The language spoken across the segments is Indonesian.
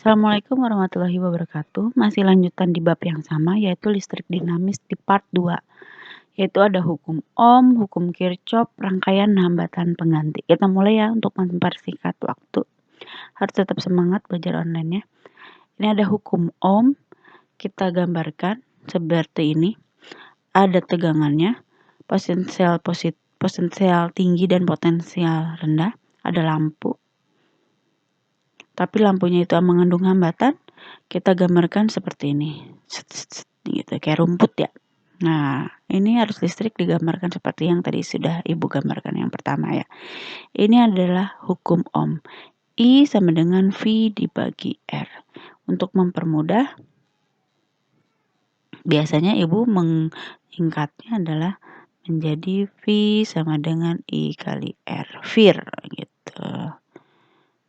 Assalamualaikum warahmatullahi wabarakatuh. Masih lanjutan di bab yang sama, yaitu listrik dinamis di part 2. Yaitu ada hukum Ohm, hukum Kirchhoff, rangkaian hambatan pengganti. Kita mulai ya untuk mempersingkat waktu. Harus tetap semangat belajar online-nya. Ini ada hukum Ohm. Kita gambarkan seperti ini. Ada tegangannya, potensial tinggi dan potensial rendah. Ada lampu. Tapi lampunya itu mengandung hambatan, kita gambarkan seperti ini. Gitu, kayak rumput ya. Nah, ini arus listrik digambarkan seperti yang tadi sudah Ibu gambarkan yang pertama ya. Ini adalah hukum Ohm. I sama dengan V dibagi R. Untuk mempermudah, biasanya Ibu mengingatnya adalah menjadi V sama dengan I kali R. VIR gitu.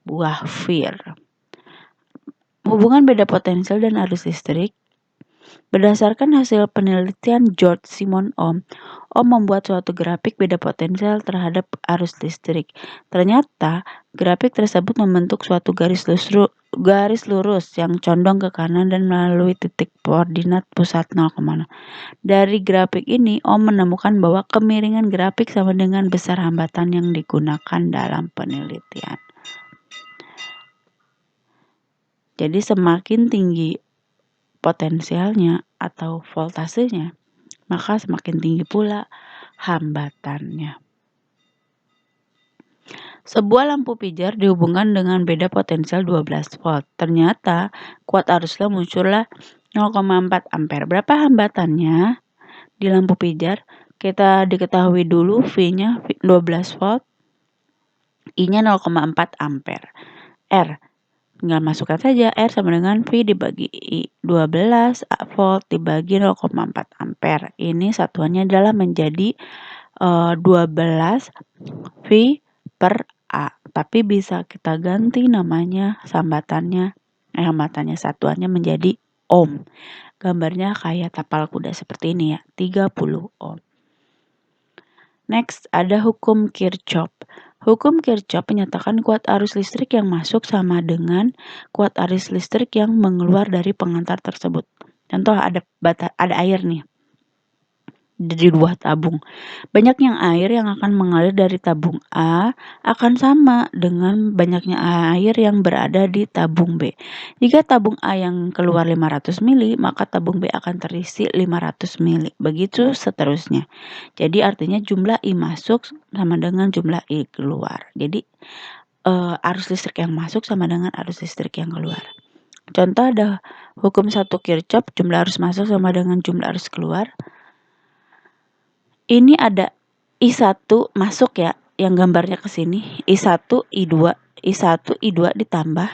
Buah VIR. Hubungan beda potensial dan arus listrik. Berdasarkan hasil penelitian George Simon Ohm membuat suatu grafik beda potensial terhadap arus listrik. Ternyata, grafik tersebut membentuk suatu garis lurus yang condong ke kanan dan melalui titik koordinat pusat 0,0. Dari grafik ini, Ohm menemukan bahwa kemiringan grafik sama dengan besar hambatan yang digunakan dalam penelitian. Jadi semakin tinggi potensialnya atau voltasenya, maka semakin tinggi pula hambatannya. Sebuah lampu pijar dihubungkan dengan beda potensial 12 volt. Ternyata kuat arusnya muncullah 0,4 ampere. Berapa hambatannya di lampu pijar? Kita diketahui dulu V-nya 12 volt, I-nya 0,4 ampere. R, tinggal masukkan saja R sama dengan V dibagi I. 12 volt dibagi 0,4 ampere. Ini satuannya adalah menjadi 12 V per A. Tapi bisa kita ganti namanya hambatannya satuannya menjadi ohm. Gambarnya kayak tapal kuda seperti ini ya, 30 ohm. Next, ada hukum Kirchhoff. Hukum Kirchhoff menyatakan kuat arus listrik yang masuk sama dengan kuat arus listrik yang mengeluar dari pengantar tersebut. Contoh ada air nih di dua tabung. Banyaknya air yang akan mengalir dari tabung A akan sama dengan banyaknya air yang berada di tabung B. Jika tabung A yang keluar 500 mili, maka tabung B akan terisi 500 mili. Begitu seterusnya. Jadi artinya jumlah I masuk sama dengan jumlah I keluar. Jadi arus listrik yang masuk sama dengan arus listrik yang keluar. Contoh ada hukum 1 Kirchhoff, jumlah arus masuk sama dengan jumlah arus keluar. Ini ada I1 masuk ya, yang gambarnya ke sini. I1, I2, I1, I2 ditambah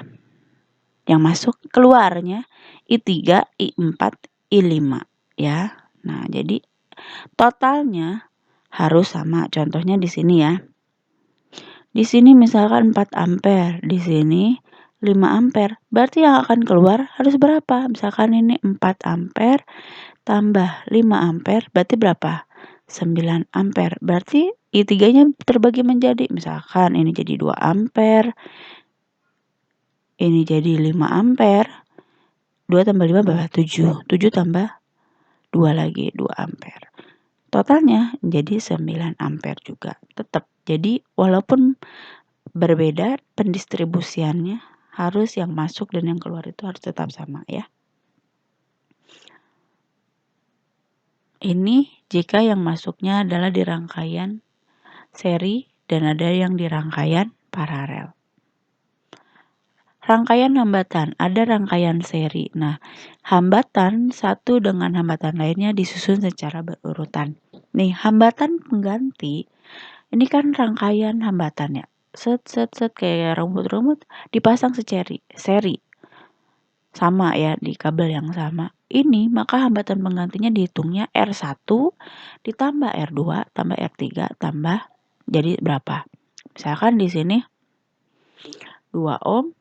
yang masuk, keluarnya I3, I4, I5 ya. Nah, jadi totalnya harus sama. Contohnya di sini ya. Di sini misalkan 4 ampere, di sini 5 ampere. Berarti yang akan keluar harus berapa? Misalkan ini 4 ampere tambah 5 ampere, berarti berapa? 9 ampere. Berarti I3-nya terbagi menjadi, misalkan ini jadi 2 ampere, ini jadi 5 ampere. 2 tambah 5 berapa? 7. 7 tambah 2 lagi, 2 ampere. Totalnya menjadi 9 ampere juga. Tetap. Jadi walaupun berbeda pendistribusiannya, harus yang masuk dan yang keluar itu harus tetap sama ya. Ini jika yang masuknya adalah di rangkaian seri dan ada yang di rangkaian paralel. Rangkaian hambatan, ada rangkaian seri. Nah, hambatan satu dengan hambatan lainnya disusun secara berurutan. Nih, hambatan pengganti, ini kan rangkaian hambatan ya. Set kayak rumput-rumput dipasang seri. Sama ya, di kabel yang sama. Ini maka hambatan penggantinya dihitungnya R1 ditambah R2 tambah R3 tambah jadi berapa? Misalkan di sini 2 ohm,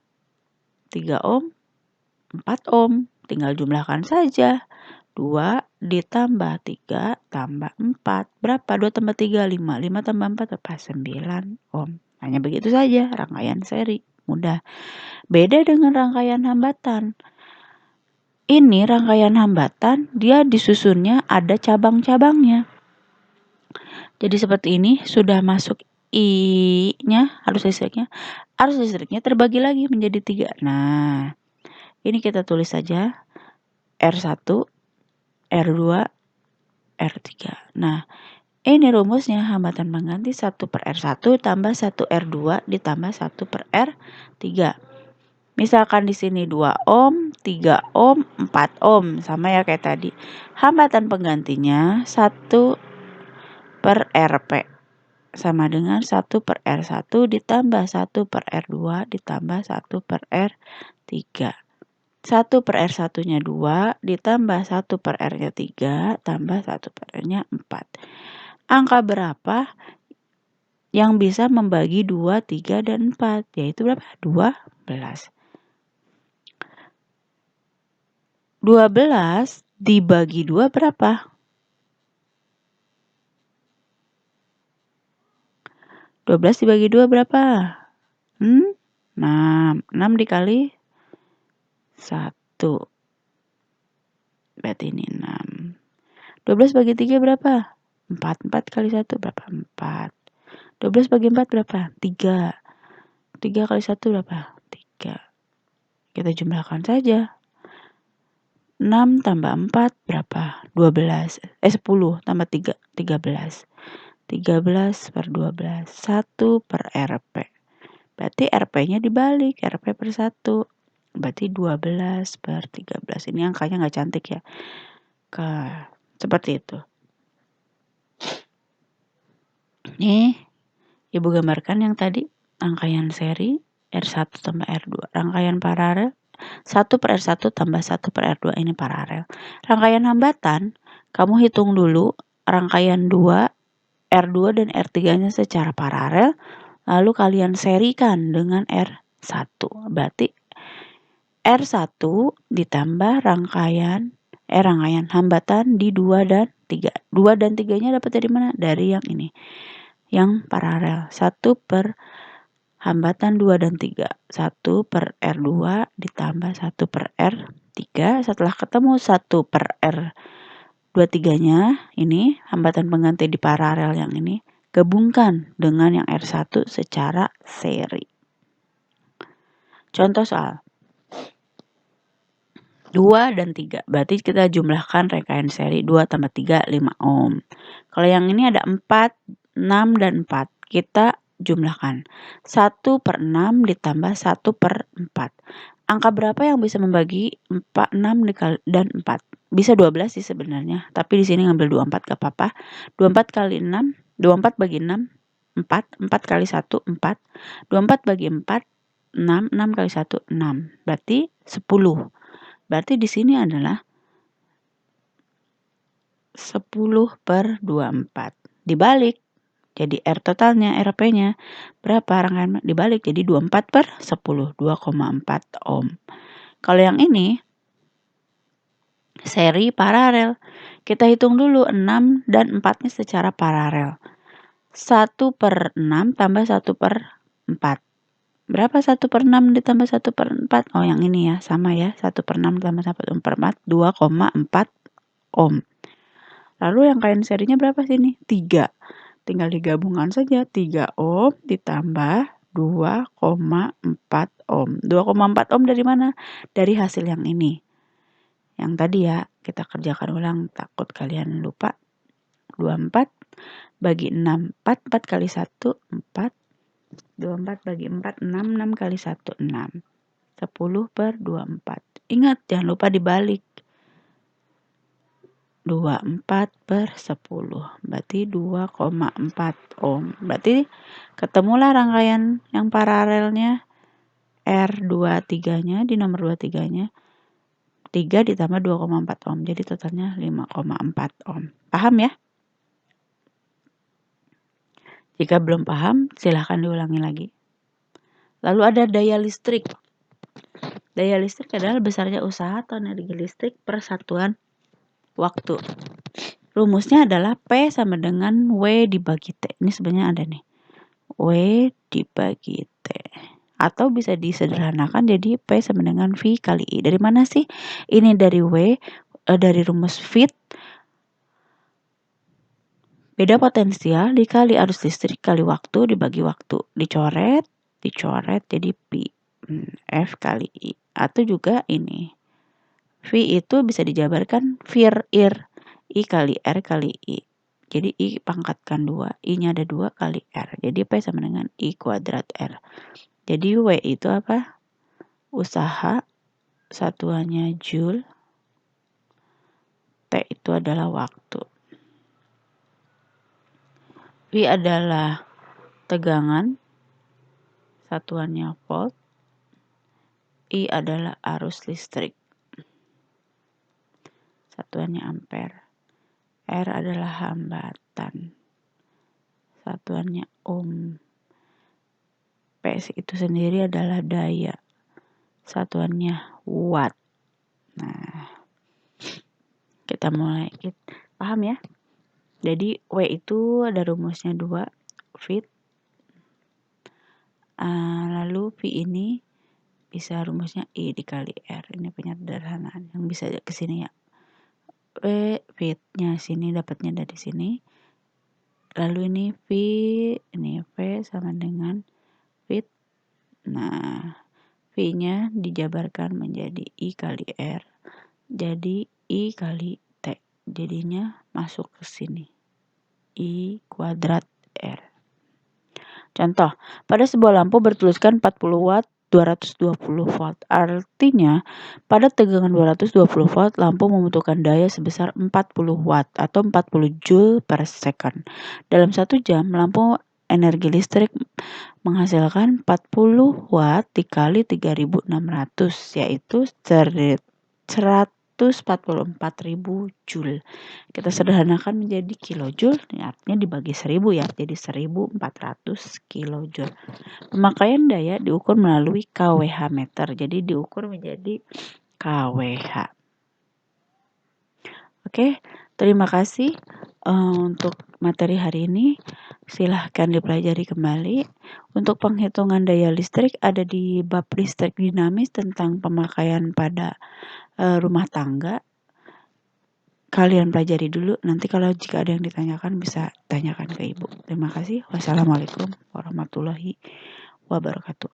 3 ohm, 4 ohm. Tinggal jumlahkan saja. 2 ditambah 3 tambah 4. Berapa? 2 tambah 3, 5. 5 tambah 4 apa? 9 ohm. Hanya begitu saja rangkaian seri. mudah. Beda dengan rangkaian hambatan. Ini rangkaian hambatan, dia disusunnya ada cabang-cabangnya. Jadi seperti ini, sudah masuk I-nya, arus listriknya. Arus listriknya terbagi lagi menjadi 3. Nah, ini kita tulis saja R1, R2, R3. Nah, ini rumusnya hambatan pengganti 1 per R1 tambah 1 R2 ditambah 1 per R3. Misalkan di sini 2 ohm, 3 ohm, 4 ohm. Sama ya kayak tadi. Hambatan penggantinya 1 per Rp. Sama dengan 1 per R1 ditambah 1 per R2 ditambah 1 per R3. 1 per R1-nya 2 ditambah 1 per R-nya 3 tambah 1 per R-nya 4. Angka berapa yang bisa membagi 2, 3, dan 4? Yaitu berapa? 12. 12 dibagi 2 berapa? 12 dibagi 2 berapa? 6. 6 dikali 1. Berarti ini 6. 12 bagi 3 berapa? 4. 4 kali 1 berapa? 4. 12 bagi 4 berapa? 3. 3 kali 1 berapa? 3. Kita jumlahkan saja. 6 tambah 4 berapa? 12. 10 tambah 3, 13. 13 per 12. 1 per Rp. Berarti Rp-nya dibalik. Rp per 1. Berarti 12 per 13. Ini angkanya nggak cantik ya. Seperti itu. Nih, Ibu gambarkan yang tadi. Rangkaian seri R1 tambah R2. Rangkaian paralel 1 per R1 tambah 1 per R2 ini paralel. Rangkaian hambatan, kamu hitung dulu rangkaian 2, R2 dan R3-nya secara paralel, lalu kalian serikan dengan R1. Berarti R1 ditambah rangkaian hambatan di 2 dan 3. 2 dan 3-nya dapat dari mana? Dari yang ini. Yang paralel. 1 per hambatan 2 dan 3. 1 per R2 ditambah 1 per R3. Setelah ketemu 1 per R23-nya, ini hambatan pengganti di paralel yang ini, gabungkan dengan yang R1 secara seri. Contoh soal 2 dan 3. Berarti kita jumlahkan rangkaian seri 2 tambah 3, 5 ohm. Kalau yang ini ada 4, 6, dan 4. Kita jumlahkan 1 per 6 ditambah 1 per 4. Angka berapa yang bisa membagi 4, 6 dan 4? Bisa 12 sih sebenarnya, tapi di sini ngambil 24 gak apa-apa. 24 kali 6, 24 bagi 6, 4. 4 kali 1, 4. 24 bagi 4, 6. 6 kali 1, 6. Berarti 10. Berarti di sini adalah 10 per 24. Dibalik. Jadi R totalnya, Rp-nya berapa? Rangkaian dibalik jadi 24 per 10, 2,4 ohm. Kalau yang ini seri paralel. Kita hitung dulu 6 dan 4-nya secara paralel. 1 per 6 tambah 1 per 4. Berapa 1 per 6 ditambah 1 per 4? Oh yang ini ya, sama ya. 1 per 6 tambah 1 per 4, 2,4 ohm. Lalu rangkaian serinya berapa sini? 3. Tinggal digabungkan saja. 3 ohm ditambah 2,4 ohm. 2,4 ohm dari mana? Dari hasil yang ini. Yang tadi ya, kita kerjakan ulang, takut kalian lupa. 24 bagi 6, 4. 4 kali 1, 4. 24 bagi 4, 6. 6 kali 1, 6. 10 per 24. Ingat, jangan lupa dibalik. 24 per 10. Berarti 2,4 ohm. Berarti ketemulah rangkaian yang paralelnya R23-nya di nomor 23-nya. 3 ditambah 2,4 ohm. Jadi totalnya 5,4 ohm. Paham ya? Jika belum paham, silahkan diulangi lagi. Lalu ada daya listrik. Daya listrik adalah besarnya usaha atau energi listrik per satuan waktu. Rumusnya adalah P sama dengan W dibagi T. Ini sebenarnya ada nih. W dibagi T. Atau bisa disederhanakan jadi P sama dengan V kali I. Dari mana sih? Ini dari dari rumus Fitt. Beda potensial dikali arus listrik kali waktu dibagi waktu. Dicoret jadi Pi. F kali I. Atau juga ini. V itu bisa dijabarkan VIR, IR. I kali R kali I. Jadi I pangkatkan 2. I-nya ada 2 kali R. Jadi P sama dengan I kuadrat R. Jadi W itu apa? Usaha, satuannya Joule. T itu adalah waktu. V adalah tegangan, satuannya volt. I adalah arus listrik, satuannya ampere. R adalah hambatan, satuannya ohm. P itu sendiri adalah daya, satuannya watt. Nah, kita mulai. Paham ya? Jadi W itu ada rumusnya 2, Fitt. Lalu V ini bisa rumusnya I dikali R. Ini penyederhanaan yang bisa ke sini ya. Fitt-nya sini dapatnya dari sini. Lalu ini V sama dengan Fitt. Nah, V-nya dijabarkan menjadi I kali R. Jadi I kali T. Jadinya masuk ke sini. I kuadrat R. Contoh, pada sebuah lampu bertuliskan 40 watt 220 volt. Artinya, pada tegangan 220 volt, lampu membutuhkan daya sebesar 40 watt atau 40 joule per second. Dalam 1 jam, lampu energi listrik menghasilkan 40 watt dikali 3600, yaitu 144.000 joule. Kita sederhanakan menjadi kilojoule, artinya dibagi 1000 ya, jadi 1400 kilojoule. Pemakaian daya diukur melalui kWh meter, jadi diukur menjadi kWh. Oke, terima kasih untuk materi hari ini. Silahkan dipelajari kembali. Untuk penghitungan daya listrik ada di bab listrik dinamis tentang pemakaian pada rumah tangga. Kalian pelajari dulu, nanti kalau jika ada yang ditanyakan bisa tanyakan ke Ibu. Terima kasih. Wassalamualaikum warahmatullahi wabarakatuh.